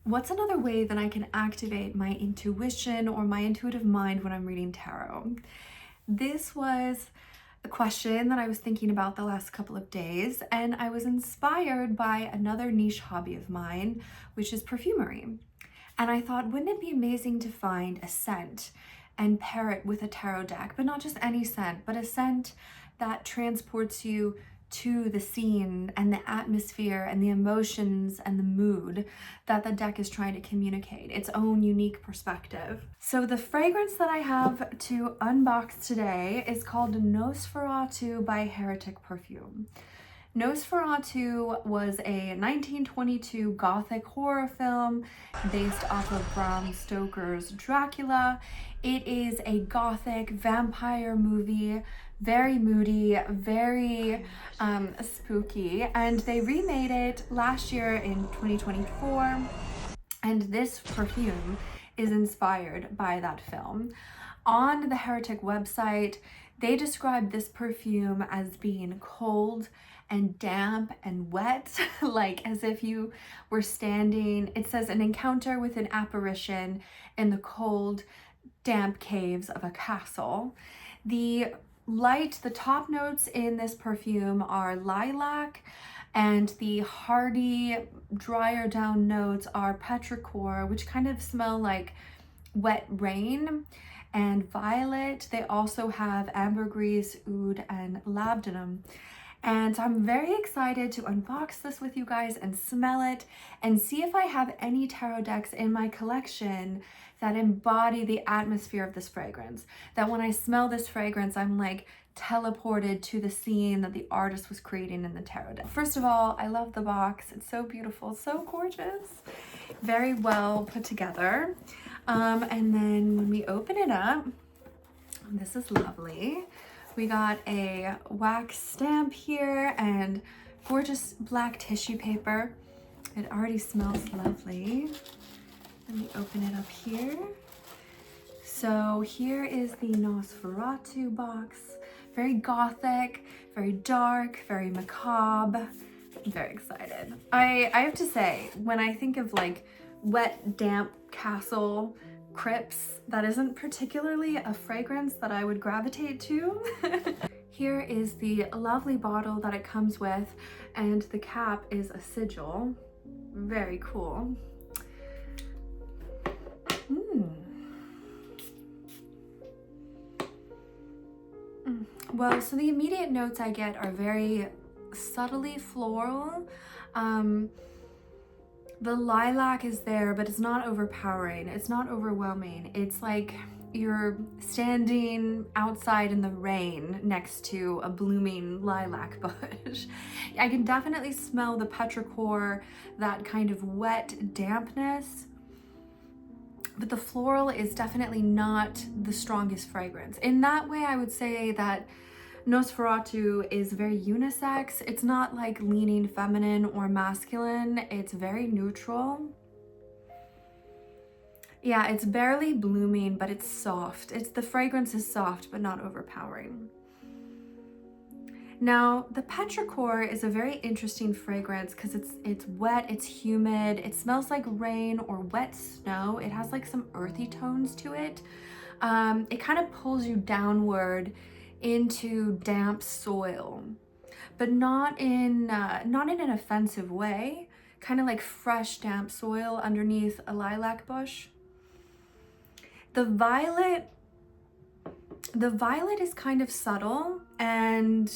What's another way that I can activate my intuition or my intuitive mind when I'm reading tarot? This was a question that I was thinking about the last couple of days, and I was inspired by another niche hobby of mine, which is perfumery. And I thought, wouldn't it be amazing to find a scent and pair it with a tarot deck, but not just any scent, but a scent that transports you to the scene and the atmosphere and the emotions and the mood that the deck is trying to communicate, its own unique perspective. So the fragrance that I have to unbox today is called Nosferatu by Heretic Parfum. Nosferatu was a 1922 gothic horror film based off of Bram Stoker's Dracula. It is a gothic vampire movie, very moody, very spooky, and they remade it last year in 2024, and this perfume is inspired by that film. On the Heretic website, they describe this perfume as being cold and damp and wet, like as if you were standing, it says, an encounter with an apparition in the cold, damp caves of a castle. The top notes in this perfume are lilac, and the hardy, drier down notes are petrichor, which kind of smell like wet rain, and violet. They also have ambergris, oud, and labdanum. And so I'm very excited to unbox this with you guys and smell it and see if I have any tarot decks in my collection that embody the atmosphere of this fragrance. That when I smell this fragrance, I'm like teleported to the scene that the artist was creating in the tarot deck. First of all, I love the box. It's so beautiful, so gorgeous, very well put together. And then when we open it up, this is lovely. We got a wax stamp here and gorgeous black tissue paper. It already smells lovely. Let me open it up here. So here is the Nosferatu box. Very gothic, very dark, very macabre. I'm very excited. I have to say, when I think of like wet, damp castle crypts, that isn't particularly a fragrance that I would gravitate to. Here is the lovely bottle that it comes with, and the cap is a sigil. Very cool. Well, so the immediate notes I get are very subtly floral. The lilac is there, but it's not overpowering. It's not overwhelming. It's like you're standing outside in the rain next to a blooming lilac bush. I can definitely smell the petrichor, that kind of wet dampness, but the floral is definitely not the strongest fragrance. In that way, I would say that Nosferatu is very unisex. It's not like leaning feminine or masculine. It's very neutral. Yeah, it's barely blooming, but it's soft. The fragrance is soft, but not overpowering. Now, the petrichor is a very interesting fragrance because it's wet, it's humid, it smells like rain or wet snow. It has like some earthy tones to it. It kind of pulls you downward into damp soil, but not in an offensive way. Kind of like fresh damp soil underneath a lilac bush. The violet is kind of subtle, and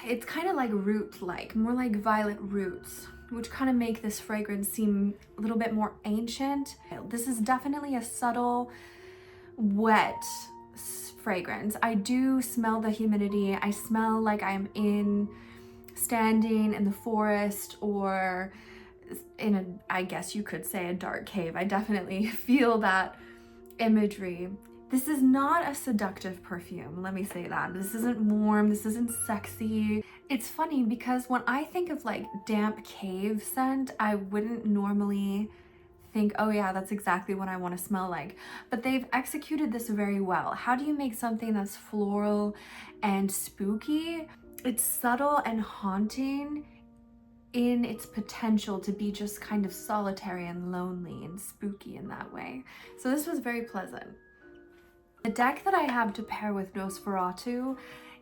it's kind of like root-like, more like violet roots, which kind of make this fragrance seem a little bit more ancient. This is definitely a subtle, wet fragrance. I do smell the humidity. I smell like I'm standing in the forest or in I guess you could say, a dark cave. I definitely feel that imagery. This is not a seductive perfume, let me say that. This isn't warm, this isn't sexy. It's funny because when I think of like damp cave scent, I wouldn't normally think, oh yeah, that's exactly what I want to smell like. But they've executed this very well. How do you make something that's floral and spooky? It's subtle and haunting in its potential to be just kind of solitary and lonely and spooky in that way. So this was very pleasant. The deck that I have to pair with Nosferatu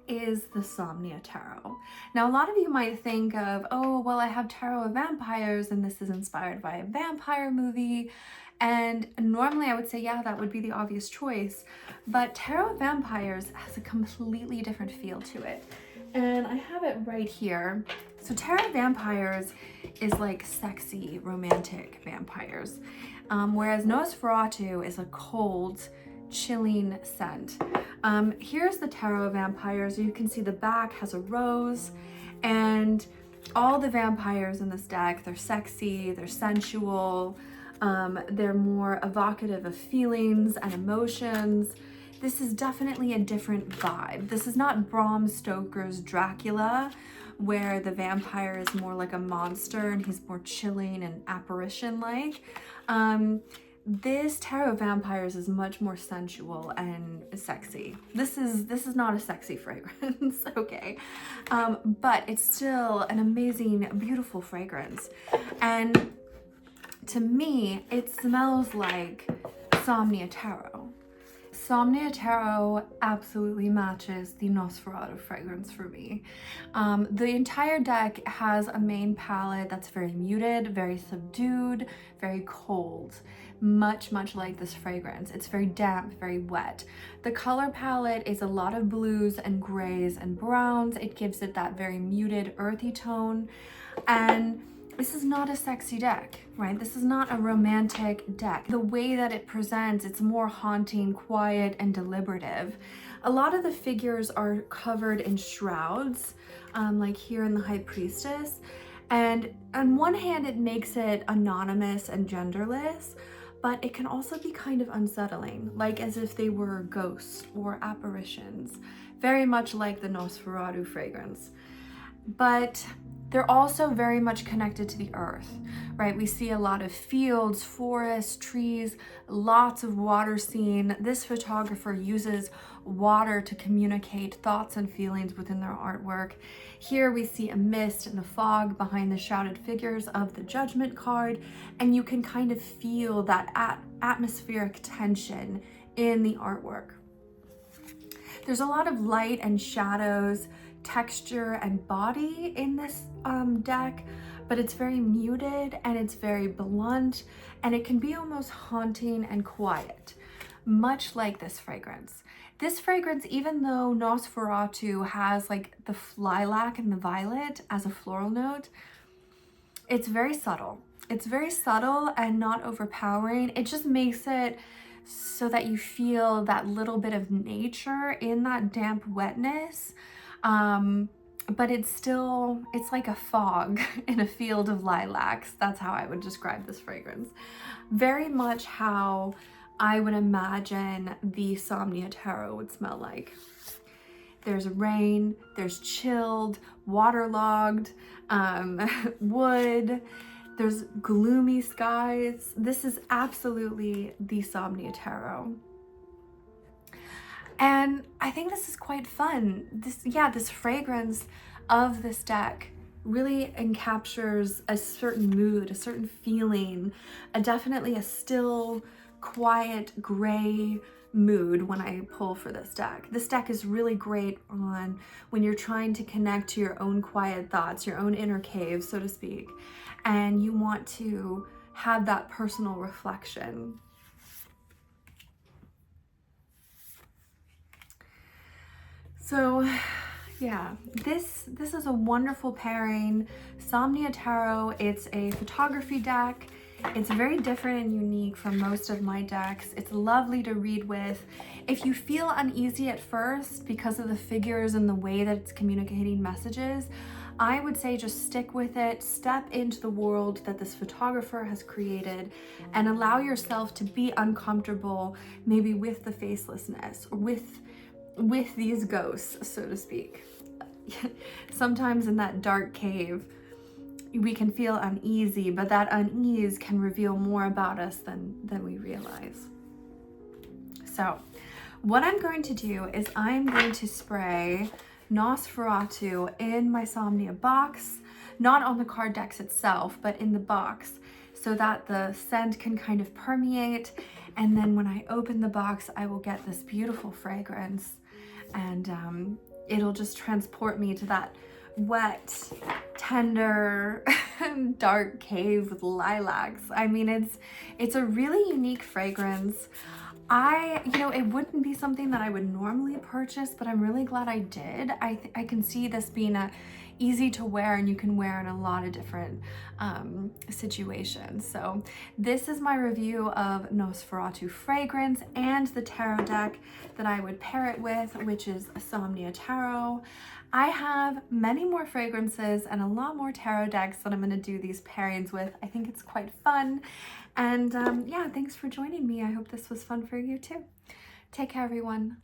is the Somnia Tarot. Now, a lot of you might think of, oh, well, I have Tarot of Vampires and this is inspired by a vampire movie. And normally I would say, yeah, that would be the obvious choice. But Tarot of Vampires has a completely different feel to it. And I have it right here. So Tarot of Vampires is like sexy, romantic vampires. Whereas Nosferatu is a cold, chilling scent. Here's the Tarot of Vampires. You can see the back has a rose, and all the vampires in this deck, they're sexy, they're sensual, they're more evocative of feelings and emotions. This is definitely a different vibe. This is not Bram Stoker's Dracula, where the vampire is more like a monster and he's more chilling and apparition-like. This Tarot of Vampires is much more sensual and sexy. This is not a sexy fragrance, okay? But it's still an amazing, beautiful fragrance. And to me, it smells like Somnia Tarot. Somnia Tarot absolutely matches the Nosferatu fragrance for me. The entire deck has a main palette that's very muted, very subdued, very cold, much like this fragrance. It's very damp, very wet. The color palette is a lot of blues and grays and browns. It gives it that very muted, earthy tone. And this is not a sexy deck, right? This is not a romantic deck. The way that it presents, it's more haunting, quiet, and deliberative. A lot of the figures are covered in shrouds, like here in the High Priestess. And on one hand, it makes it anonymous and genderless, but it can also be kind of unsettling, like as if they were ghosts or apparitions, very much like the Nosferatu fragrance. But they're also very much connected to the earth, right? We see a lot of fields, forests, trees, lots of water scene. This photographer uses water to communicate thoughts and feelings within their artwork. Here we see a mist and a fog behind the shrouded figures of the Judgment card, and you can kind of feel that atmospheric tension in the artwork. There's a lot of light and shadows, texture and body in this deck, but it's very muted and it's very blunt, and it can be almost haunting and quiet, much like this fragrance. This fragrance, even though Nosferatu has like the lilac and the violet as a floral note, it's very subtle. It's very subtle and not overpowering. It just makes it so that you feel that little bit of nature in that damp wetness. But it's like a fog in a field of lilacs. That's how I would describe this fragrance. Very much how I would imagine the Somnia Tarot would smell like. There's rain, there's chilled, waterlogged, wood, there's gloomy skies. This is absolutely the Somnia Tarot. And I think this is quite fun. This fragrance of this deck really encaptures a certain mood, a certain feeling, definitely a still, quiet, gray mood when I pull for this deck. This deck is really great on when you're trying to connect to your own quiet thoughts, your own inner cave, so to speak, and you want to have that personal reflection. So yeah, this is a wonderful pairing. Somnia Tarot, it's a photography deck. It's very different and unique from most of my decks. It's lovely to read with. If you feel uneasy at first because of the figures and the way that it's communicating messages, I would say just stick with it, step into the world that this photographer has created, and allow yourself to be uncomfortable, maybe with the facelessness, or with these ghosts, so to speak. Sometimes in that dark cave, we can feel uneasy, but that unease can reveal more about us than we realize. So what I'm going to do is I'm going to spray Nosferatu in my Somnia box. not on the card decks itself, but in the box, so that the scent can kind of permeate. And then when I open the box, I will get this beautiful fragrance, and it'll just transport me to that wet, tender, dark cave with lilacs. I mean, it's a really unique fragrance. It wouldn't be something that I would normally purchase, but I'm really glad I did. I can see this being easy to wear, and you can wear in a lot of different situations. So this is my review of Nosferatu fragrance and the tarot deck that I would pair it with, which is Somnia Tarot. I have many more fragrances and a lot more tarot decks that I'm going to do these pairings with. I think it's quite fun. And yeah, thanks for joining me. I hope this was fun for you too. Take care, everyone.